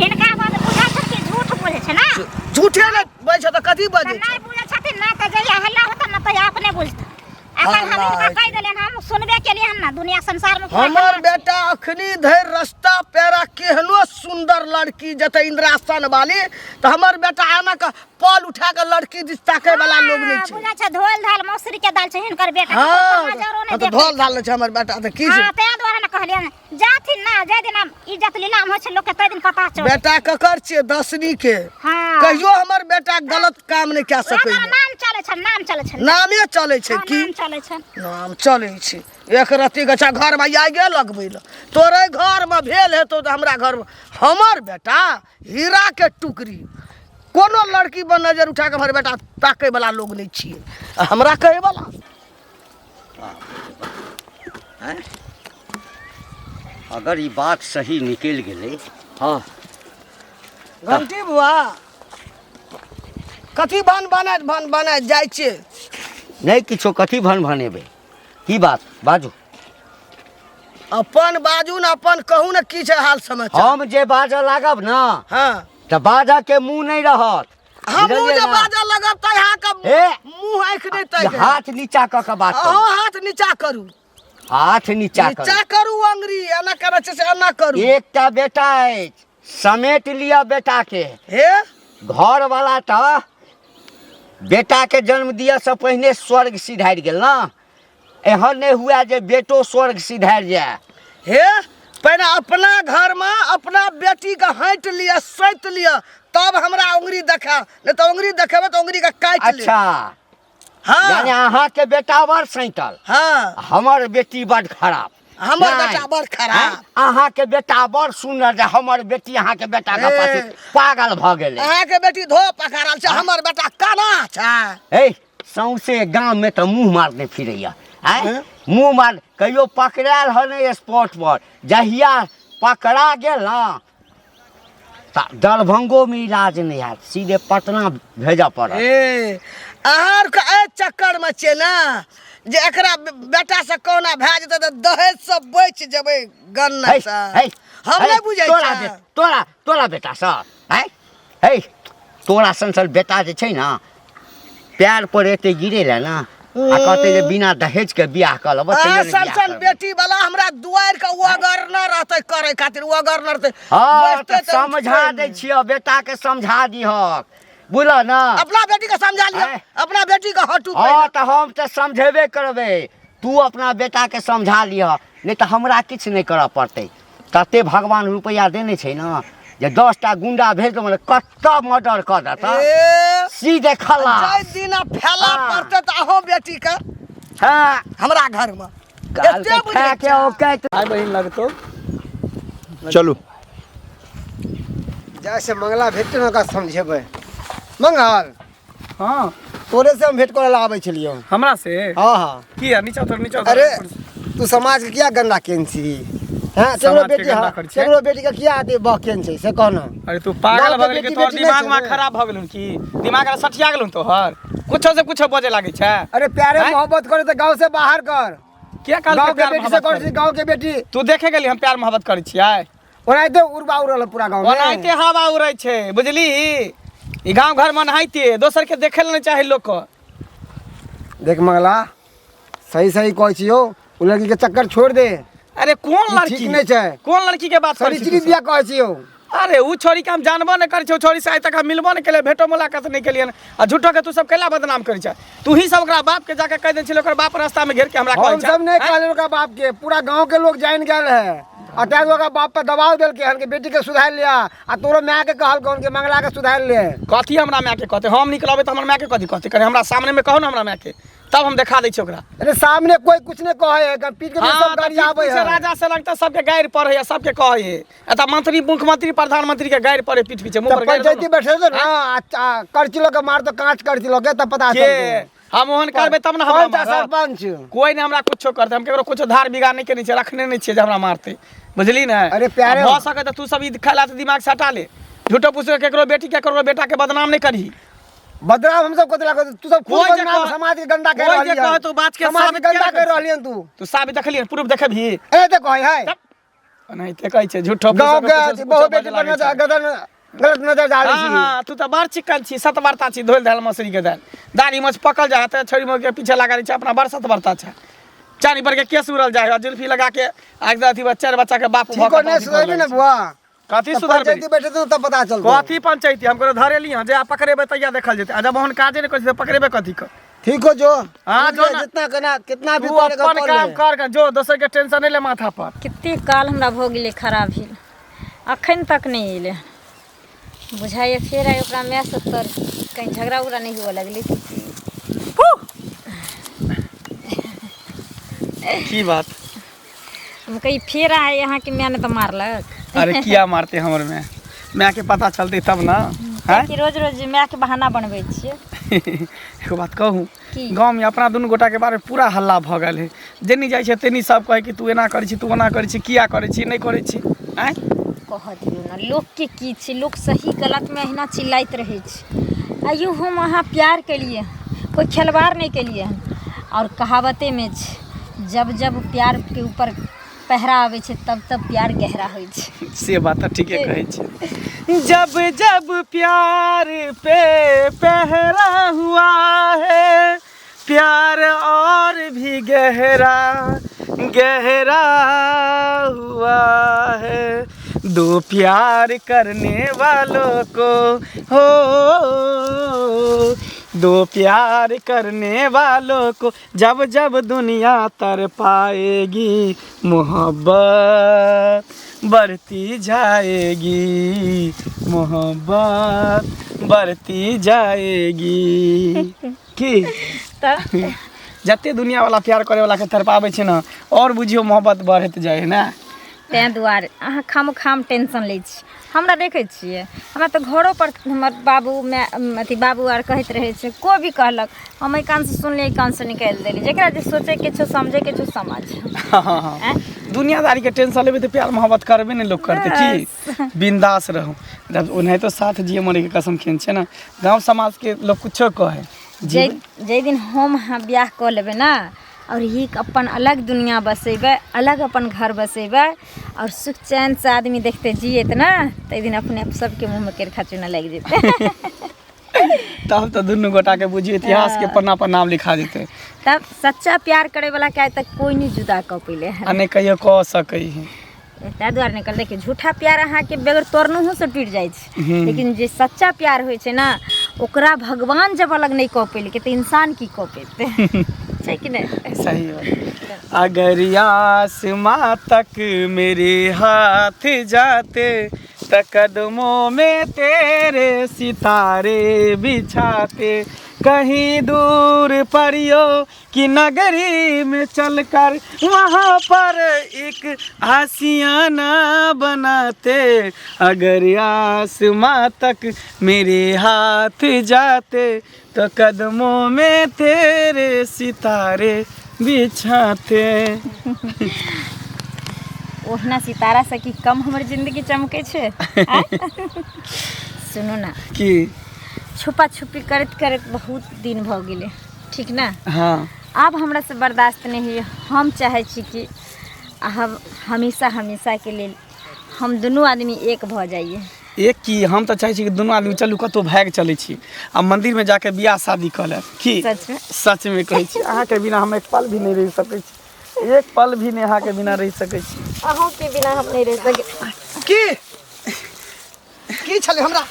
[SPEAKER 2] हिनका बाद बुझा छै कि झूठ बोले छै ना
[SPEAKER 3] झूठे ने बाजि छै तऽ कथी
[SPEAKER 2] तऽ
[SPEAKER 3] बाजै छै
[SPEAKER 2] नहीं बुझे छथिन ना तऽ जहिया हल्ला होता ना तऽ अपने बुझता अपन हम
[SPEAKER 3] हल्ला
[SPEAKER 2] इनका
[SPEAKER 3] होइ
[SPEAKER 2] कह देलियन हम सुनबे केलिए हन ना दुनिया संसार में कोई
[SPEAKER 3] हमर
[SPEAKER 2] हल्ला-
[SPEAKER 3] बेटा अखनी धरि रास्ता पेरा केहनो सुंदर लड़की जते इंद्रासन वाली तो हमर बेटा आना के पल उठा के लड़की दिस ताके वाला लोग नहीं छै
[SPEAKER 2] बुझा छै ढोल धाल मौसरी के दाल छै हिनकर बेटा के
[SPEAKER 3] हाँ
[SPEAKER 2] कोई नजरो
[SPEAKER 3] तो
[SPEAKER 2] नहीं देखे
[SPEAKER 3] ढोल धाल छै हमर बेटा तो की छै
[SPEAKER 2] हाँ तें द्वारा ना कहलियन जाथिन ना जे दिन हम इज्जत लीलाम होइ छै लोग के तै दिन पता चल
[SPEAKER 3] बेटा ककर छियै दसनी के
[SPEAKER 2] हाँ
[SPEAKER 3] कहियो हमर बेटा गलत काम नहीं कए
[SPEAKER 2] ओकरा
[SPEAKER 3] सकैया
[SPEAKER 2] नाम चले छै नाम चले छै
[SPEAKER 3] नामे चलै छै
[SPEAKER 2] हाँ,
[SPEAKER 3] की
[SPEAKER 2] नाम चले छै
[SPEAKER 3] नाम चलै छै एक रत्ती गछा घर में आगे लगबै ल तोरे घर में भेल हेतौ तो हमरा घर में हमर बेटा हीरा के टुकड़ी कोनो लड़की पर नजर उठा के हमर बेटा ताकै वाला लोग नहीं छियै आ हमरा कहे वाला
[SPEAKER 5] हैं? अगर ई बात सही निकलि गेलै हाँ
[SPEAKER 3] घंटी बुआ कथी भन बनाइत जाइ छियै
[SPEAKER 5] नहीं किछो कथी भन भनेबै की बात बाजू
[SPEAKER 3] अपन बाजू ने अपन कहू ने की छै हाल समाचार
[SPEAKER 5] हम जे बाजऽ लागब ना
[SPEAKER 3] हाँ
[SPEAKER 5] तऽ बाजऽ के मुँह नहीं रहत
[SPEAKER 3] हमहूँ
[SPEAKER 5] बुझलियै
[SPEAKER 3] जे
[SPEAKER 5] ना?
[SPEAKER 3] बाजऽ लगब तऽ यहाँ के
[SPEAKER 5] ए,
[SPEAKER 3] मुँह आँखि नहीं तय
[SPEAKER 5] हाथ नीचा कऽ के बात
[SPEAKER 3] अहो
[SPEAKER 5] करू
[SPEAKER 3] हाथ नीचा करू
[SPEAKER 5] हाथ नीचा
[SPEAKER 3] नीचा
[SPEAKER 5] करू
[SPEAKER 3] करू अंगरी एना करे छै से एना करू
[SPEAKER 5] एकटा बेटा अछि समेट लिअ बेटा के
[SPEAKER 3] हे
[SPEAKER 5] घर वाला तऽ बेटा के जन्म दिया से पहिने स्वर्ग सिधारि गेल ना एहन नहीं हुआ जे बेटो स्वर्ग सिधारि जाए
[SPEAKER 3] हे पहले अपना घर में अपना बेटी के हट लिया सैत लिया तब हमरा उंगली देखा, नहीं तो उंगली देखेबे तो उंगली का काट ले।
[SPEAKER 5] अच्छा यानी
[SPEAKER 3] हाँ
[SPEAKER 5] अहाँ के बेटा बड़ सैंतल,
[SPEAKER 3] हाँ
[SPEAKER 5] हमर बेटी बड़ खराब।
[SPEAKER 3] हमर
[SPEAKER 5] नहीं।
[SPEAKER 3] बेटा बड़ खराब।
[SPEAKER 5] अहाँ के बेटा बड़ सुंदर जे हमर बेटी अहाँ के बेटा के
[SPEAKER 3] ए।
[SPEAKER 5] पाछू पागल भ गेलै।
[SPEAKER 3] अहाँ के बेटी धो पकड़ल छै, हमर बेटा काना छै।
[SPEAKER 5] ए सौंसे गांव में तो मुंह मारने फिरैया, मुंह मार कहियो पकड़ायल हो नहीं स्पॉट पर, जहिया पकड़ा गेल ना दरभंगो में इलाज नहीं है, सीधे पटना भेजा पड़ा।
[SPEAKER 3] ए अहाँ के ए चक्कर में छै ना जे एकरा बेटा से कोना भए जेतै त दहेज सब बच जेबै गन्ना से। हम नहीं बुझै छी।
[SPEAKER 5] तोरा बेटा सा है तोरा संसल बेटा जे छै ना पैर पर एते गिरेला ना आ कहते जे बिना दहेज के बियाह कर लब।
[SPEAKER 3] सन बेटी वाला हमरा दुआर के वगर न रहतै करे खातिर, वगर न रहतै।
[SPEAKER 5] हाँ तो समझा दे छियो, बेटा के समझा दिहक, बुझल ना।
[SPEAKER 3] अपना बेटी के समझा लियो, अपना बेटी के हटू।
[SPEAKER 5] हाँ तो हम तो समझेबे करबे, तू अपना बेटा के समझा लिह, नहीं तो हमरा किछ नहीं करऽ पड़तै। तते भगवान रुपया देने छै ना जे 10 टा गुंडा भेज दो मतलब कत्ता मर्डर कर देता, सीधे खला।
[SPEAKER 3] जय दिन फैला पड़ते त अहो बेटी के
[SPEAKER 5] हाँ
[SPEAKER 3] हमरा घर में
[SPEAKER 5] काल के खा के औकात।
[SPEAKER 1] भाई बहन लगतो
[SPEAKER 6] चलू जैसे मंगला भेटते ना का समझेबै। मंगल
[SPEAKER 1] हाँ
[SPEAKER 6] तोरे से हम भेंट करे ला आबै छलियो।
[SPEAKER 1] हमरा से
[SPEAKER 6] हाँ हाँ
[SPEAKER 1] की है नीचा उतर नीचा उतर।
[SPEAKER 6] अरे तू समाज के किया गंदा केन छी? हां तेरो
[SPEAKER 1] समाज के
[SPEAKER 6] बेटी
[SPEAKER 1] गंदा
[SPEAKER 6] हां
[SPEAKER 1] करै छै?
[SPEAKER 6] तेरो बेटी के किया आदे बहकेन छै से कहना।
[SPEAKER 1] अरे तू पागल
[SPEAKER 6] गाँव
[SPEAKER 1] भ
[SPEAKER 6] के
[SPEAKER 1] गेल कि
[SPEAKER 6] बेटी
[SPEAKER 1] तोर
[SPEAKER 6] बेटी
[SPEAKER 1] दिमाग
[SPEAKER 6] नहीं
[SPEAKER 1] में
[SPEAKER 6] छै।
[SPEAKER 1] खराब भ गेलुन की दिमाग में सठिया गेलुन तोहर कुछो से कुछो बजे लागे छै।
[SPEAKER 6] अरे प्यारे
[SPEAKER 1] हैं?
[SPEAKER 6] मोहब्बत करे तो गांव से बाहर कर।
[SPEAKER 1] क्या काल
[SPEAKER 6] गांव
[SPEAKER 1] के
[SPEAKER 6] के
[SPEAKER 1] प्यार
[SPEAKER 6] बेटी से
[SPEAKER 1] मोहब्बत
[SPEAKER 6] कर
[SPEAKER 1] करी?
[SPEAKER 6] गांव के बेटी
[SPEAKER 1] तू देखे गेली हम प्यार मोहब्बत करै छियै?
[SPEAKER 6] ओनाइते उड़बा उड़ल पूरा गांव
[SPEAKER 1] ओनाइते
[SPEAKER 6] में।
[SPEAKER 1] हवा उड़ै छै बुझली। ई गांव घर में नहाइते दोसर के देखे ले नहीं चाहे लोग को।
[SPEAKER 6] देख मंगला सही सही कहै छियो, उ लड़की के चक्कर छोड़ दे।
[SPEAKER 1] अरे कौन लड़की
[SPEAKER 6] ठीक नहीं छै।
[SPEAKER 1] कौन लड़की के बात
[SPEAKER 6] सरी
[SPEAKER 1] करै
[SPEAKER 6] चिड़ी
[SPEAKER 1] छी?
[SPEAKER 6] दिया कहै छियो।
[SPEAKER 1] अरे उ छोरी के हम जानबो नहीं करै छौ, छोरी से आइ तक हम मिलबो नहीं केले, भेटो मुलाकात नहीं केलिए आ झूठो के तू सब कैला बदनाम करै छै। तू ही सब ओकरा बाप के जाके कह दे छिलो, ओकर बाप रास्ता में घेर के हमरा कहै
[SPEAKER 6] हम
[SPEAKER 1] छै।
[SPEAKER 6] सब नहीं
[SPEAKER 1] हैं?
[SPEAKER 6] कहले ओकरा बाप के, पूरा गांव के लोग जान गेल है। आ तेज ओकरा बाप पे दबाव देल के हन के बेटी के सुधार लिया आ तोरो माय के कहल कौन के मंगला के सुधार ले।
[SPEAKER 1] कथी हमरा माय के कहते? हम निकलबे तो हमर माय के कथी कहते? करे हमरा सामने में कहो ना हमरा माय के, तब हम दिखा दै छी ओकरा।
[SPEAKER 6] अरे सामने कोई कुछ नहीं कहे है, पीठ के
[SPEAKER 1] हाँ,
[SPEAKER 6] सब
[SPEAKER 1] तो
[SPEAKER 6] गाड़ी आवे
[SPEAKER 1] पीछे
[SPEAKER 6] है।
[SPEAKER 1] राजा से लगता सबके गायर पड़े है, सबके कहे है। एता मंत्री मुख्यमंत्री प्रधानमंत्री के गायर पड़े पीठ पीछे मुंह
[SPEAKER 6] तब
[SPEAKER 1] पर गायर
[SPEAKER 6] पंचायती बैठे तो ना करचिलो के मार तो कांच करचिलो के तब पता
[SPEAKER 1] के
[SPEAKER 6] चलतो।
[SPEAKER 1] हम ओहन करबे तब ना हमरा
[SPEAKER 6] कौन सा
[SPEAKER 1] मारब।
[SPEAKER 6] सरपंच?
[SPEAKER 1] कोई नहीं हमरा कुछो करते, हम केकरो कुछो धार बिगाड़ नहीं करनी छै, रखने नहीं छै जे हमरा मारते, बुझली ना।
[SPEAKER 6] अरे प्यारे
[SPEAKER 1] हो सके तो तू सब ई खैला से दिमाग से हटा ले, झूठो पूछ के केकरो बेटी के केकरो बेटा के बदनाम नहीं करही।
[SPEAKER 6] बदनाम हम सब को दिला तू सब खूब
[SPEAKER 1] कोई जे
[SPEAKER 6] बदनाम
[SPEAKER 1] कह-
[SPEAKER 6] समाज के गंदा कर
[SPEAKER 1] कोई
[SPEAKER 6] रहली
[SPEAKER 1] जे कहे तो बात के
[SPEAKER 6] समाज के
[SPEAKER 1] साबित
[SPEAKER 6] गंदा
[SPEAKER 1] किया
[SPEAKER 6] कर
[SPEAKER 1] कर
[SPEAKER 6] रहली तू।
[SPEAKER 1] तू साबित देखलिए प्रूफ देखे भी
[SPEAKER 6] ए ते कहे है
[SPEAKER 1] नहीं ते कहै छै झूठो
[SPEAKER 6] गांव
[SPEAKER 1] पूछ
[SPEAKER 6] के बहु बेटी पर नजर गलत नजर डाली छी।
[SPEAKER 1] हाँ तू तो बड़ चिकन छी, सतबरता छी, धोल धाल मसूरी के दाल दाढ़ी मछ पकल जा है, छोरी मोर के पीछे लगा छै, अपना बड़ सतबरता छै। चानी पर के केस उड़ल जाए है, जुल्फी लगा के आग अथी बच्चा बच्चा के बाप
[SPEAKER 6] ठीक हो नहीं सुधरबी ना बुआ।
[SPEAKER 1] कथी
[SPEAKER 6] तब
[SPEAKER 1] सुधरबे?
[SPEAKER 6] पंचायती बैठे तो तब पता चलतो।
[SPEAKER 1] कथी पंचायती हम करो धरेली हां जे आ पकड़ेबे तैया देखल जेते, आ जब ओहन काजे नहीं करै छै पकड़ेबे कथी क।
[SPEAKER 6] ठीक हो जो
[SPEAKER 1] हाँ, जो ना।
[SPEAKER 6] जितना करना कितना भी
[SPEAKER 1] तू
[SPEAKER 6] करेगा
[SPEAKER 1] अपन
[SPEAKER 6] कर
[SPEAKER 1] काम
[SPEAKER 6] ले।
[SPEAKER 1] कर के जो, दोसर के टेंशन नहीं ले माथा पर।
[SPEAKER 4] कते काल हमरा भऽ गेलै खराब भेल, अखन तक नहीं एलै। बुझाइए फेर आइ ओकरा माय से तर कहीं झगड़ा उगड़ा नहीं हुआ लगलै।
[SPEAKER 1] की बात?
[SPEAKER 4] हम कही फेर आए यहाँ के माय ने तो मारलक।
[SPEAKER 1] अरे किया मारते हमर में? मैं के पता चलते तब ना। हैं?
[SPEAKER 4] कि रोज रोज माय के बहाना बनबै छियै।
[SPEAKER 1] एक बात कहूँ,
[SPEAKER 4] की?
[SPEAKER 1] गाँव में अपना दुनू गोटा के बारे में पूरा हल्ला भ गल है। जेनी जाइ छै तेनी सब कहे कि तू एना करै छी, तू ओना करै छी, किया करै छी, नहीं करै छी। हैं?
[SPEAKER 4] कह दियौ ना लोक के की छै, लोक सही गलत में अहिना चिल्लाइत रहै छै। आइयो हम अहाँ प्यार केलिए, कोई खिलवाड़ नहीं केलिए हन। और कहावते में छै जब जब प्यार के ऊपर पहरा आवे छै तब तब प्यार गहरा होइ छै।
[SPEAKER 1] से बात तो ठीके कहै छै। जब जब प्यार पे पहरा हुआ है, प्यार और भी गहरा गहरा हुआ है। दो प्यार करने वालों को हो, दो प्यार करने वालों को जब जब दुनिया तर पाएगी मोहब्बत बढ़ती जाएगी, मोहब्बत बढ़ती जाएगी। की
[SPEAKER 4] तऽ
[SPEAKER 1] जते दुनिया वाला प्यार करे वाला के तरपावे छै ना, और बुझियो मोहब्बत बढ़त जाए ना।
[SPEAKER 4] ताहि दुआरे अहाँ खाम टेंशन लै छी। हमरा देखै छियै, हमरा तऽ घरो पर हमर बाबू अथी बाबू आर कहैत रहै छै, कोइ भी कहलक हम एहि कान से सुनलियै, एहि कान से निकालि देली। जकरा जे सोचे के छो, समझे के छो, समझ।
[SPEAKER 1] हाँ। दुनियादारी के टेंशन लेबे तो प्यार मोहब्बत करबे नहीं लोग करते की। बिंदास रहो, जब उन्हें तो साथ जिए मरे के कसम खेन छै ना। गांव समाज के लोग कुछो कहे,
[SPEAKER 4] जे दिन हम ब्याह कऽ लेबै ना, और ही अपन अलग दुनिया बसेबै, अलग अपन घर बसेबै, और सुख चैन से आदमी देखते जियत ना, तै दिन अपने आप सबके मुँह में केरखा चूना लग जेतै।
[SPEAKER 1] तब तो दुनू गोटा के बुझिए इतिहास के पन्ना पर नाम लिखा देते।
[SPEAKER 4] तब सच्चा प्यार करे वाला के आज तक कोई नहीं जुदा कऽ पहिले है।
[SPEAKER 1] अने कहियो कह सकै है।
[SPEAKER 4] ताहि दुआरे निकल देखिए, झूठा प्यार अहाँ के बेगर तोड़नहु से टूट जाइ छै, लेकिन जे सच्चा प्यार होइ छै ना, ओकरा भगवान जब अलग नहीं कऽ पेल के, तो इंसान की कऽ पेते। छै कि नहीं?
[SPEAKER 1] सही बात। अगर आसमां तक मेरे हाथ जाते, तो कदमों में तेरे सितारे बिछाते, कहीं दूर परियों की नगरी में चलकर वहाँ पर एक आशियाना बनाते। अगर आसमां तक मेरे हाथ जाते, तो कदमों में तेरे सितारे बिछाते।
[SPEAKER 4] ओहना सितारा से कि कम हमर जिंदगी चमके छै। सुनो ना
[SPEAKER 1] की
[SPEAKER 4] छुपा छुपी करत करत बहुत दिन भ गेले, ठीक ना?
[SPEAKER 1] हाँ।
[SPEAKER 4] अब हमरा से बर्दाश्त नहीं हुई। हम चाहे छी कि अब हमेशा हमेशा के लिए हम दोनों आदमी एक भ जाइए।
[SPEAKER 1] एक की हम तो चाहे छी कि दोनों आदमी चलू कतौ भाग चले छी, आ मंदिर में जाके बियाह शादी कर ले। की
[SPEAKER 4] सच में?
[SPEAKER 1] सच में कहै छी, अहाँ के बिना हम एक पल भी नहीं रह सकै छी, एक पल भी नहीं अहाँ के बिना रह सकै छी।
[SPEAKER 4] अहों के बिना हम नहीं रह सके।
[SPEAKER 3] की छले हमरा? की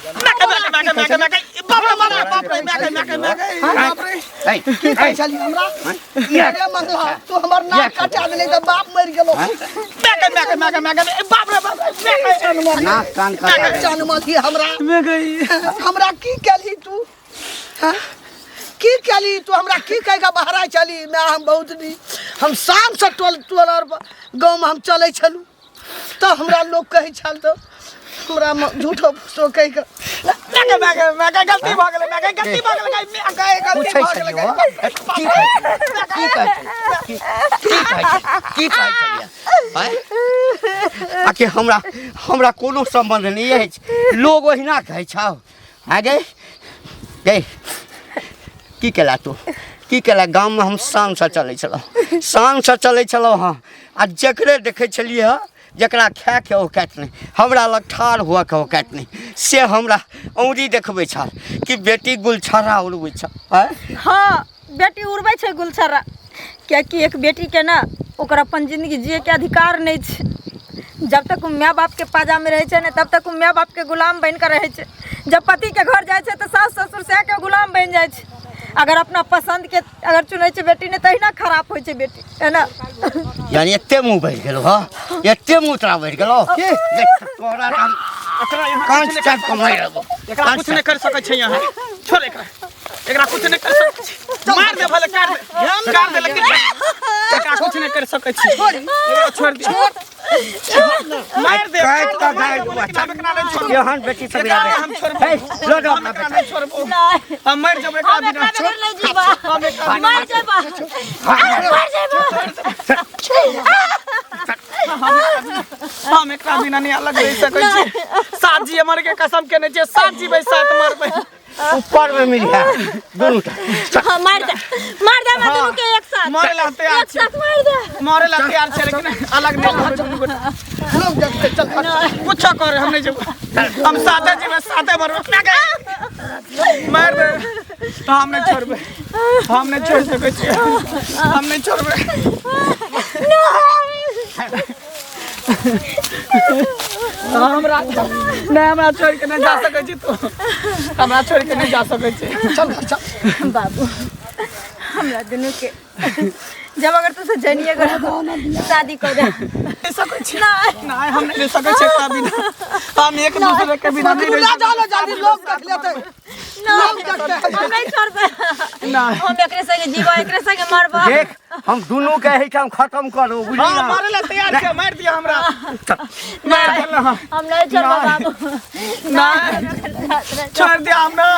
[SPEAKER 3] कहै छली हमरा? अरे मंगला तू हमर नाक कटा देले त बाप मर गेलो।
[SPEAKER 5] नाक कान कटा
[SPEAKER 3] जन्म थी हमरा।
[SPEAKER 1] मैं गई
[SPEAKER 3] हमरा की केली तू? हाँ? की केली तू हमरा? की कह के बहरा चली? मैं हम बहुत दी हम शाम से टोल और गांव में हम चले छलू, तो हमरा लोग कहे छल, तो हमरा झूठो फूसो कह के मैं गलती भ गेलै, मैं गलती भ गेलै, मैं गलती भ गेलै।
[SPEAKER 5] की कहै छलियै? आके हमरा कोनो संबंध नहीं है। लोग ओहिना कहै छौ। आ गई की केला तू? की केला? गाँव में हम शान से चलै छलौ हाँ, आ जकरे देखै छलियै हँ, जकरा खाए के औकात नहीं, हमरा लग ठाढ़ हुआ के औकात नहीं, से हमरा औरी देखबै छल कि बेटी गुलछर्रा उड़बै छ।
[SPEAKER 4] हाँ, बेटी उड़बै छै गुलछर्रा, कियाकि एक बेटी के ना ओकर अपन जिंदगी जिए के अधिकार नहीं छै। जब तक वो माँ बाप के पाजा में रहे छै ना, तब तक वो माँ बाप के गुलाम बन कर रहे छै। जब पति के घर जाए छै तो सास ससुर से के गुलाम बन जाए छै। अगर अपना पसंद के अगर चुनै छै बेटी ने, तहिना खराब होइ छै बेटी, है ना?
[SPEAKER 5] यानी एते मुँह बढ़ गेलो हाँ, एते मुँह तोरा बढ़ गेलो। तोरा कान चाप के मार देबो।
[SPEAKER 1] एकरा कुछ नहीं कर सकै छै यहाँ। छोड़ एकरा कुछ नहीं कर सकै छी, मार दे भले, काट दे लेकिन एकरा कुछ नहीं कर सकै छी। छोड़ दे, मार दे,
[SPEAKER 5] काट का गाय दो। यहां बेटी सब याद
[SPEAKER 1] हम छोड़बो,
[SPEAKER 5] लो दो अपना बेटा।
[SPEAKER 1] छोड़बो, हम मर जब एकरा बिना छोड़,
[SPEAKER 4] मर जेबा,
[SPEAKER 1] हम एकरा बिना नहीं अलग रह सकै छी। साथ जी मर के कसम केने छै, साथ जीबै साथ मरबै।
[SPEAKER 5] ऊपर में मिल गया दोनों
[SPEAKER 4] हाँ, मार दे मैं दोनों के एक साथ,
[SPEAKER 1] मारे ला तैयार
[SPEAKER 4] एक साथ मार दे।
[SPEAKER 1] मारे ला तैयार छै, लेकिन अलग नहीं रहबै दुनू गोटा। लोग जब चल कुछ कर हम नहीं जेबै, हम साथे जेबै साथे मरबै। मार दे, हम नहीं छोड़बै, हम नहीं छोड़ सकै छी, हम नहीं छोड़बै। हमरा छोड़ के नहीं जा सकै छी तू, हमरा छोड़ के नहीं जा सकै छी। चल
[SPEAKER 4] बाबू, हमरा दोनों के जब अगर तुझसे जनिए कर शादी कर दे
[SPEAKER 1] रह सकै छी नहीं हम नहीं रह सकै छी एकरा बिना हम एक दूसरे के बिना नहीं रह
[SPEAKER 3] चलो जल्दी लोग देख लेते लोग देखते
[SPEAKER 4] हम नहीं छोड़बे
[SPEAKER 1] नहीं
[SPEAKER 4] हम एकरे संगे जीवा एकरे संगे मरबा
[SPEAKER 5] देख हम दोनों के एहिठाम खत्म करू बुझली
[SPEAKER 1] हां
[SPEAKER 5] ना
[SPEAKER 1] मारे ला तैयार छै मार दिया हमरा
[SPEAKER 4] हम नहीं छोड़बा बाबू
[SPEAKER 1] नहीं छोड़ दिया हमरा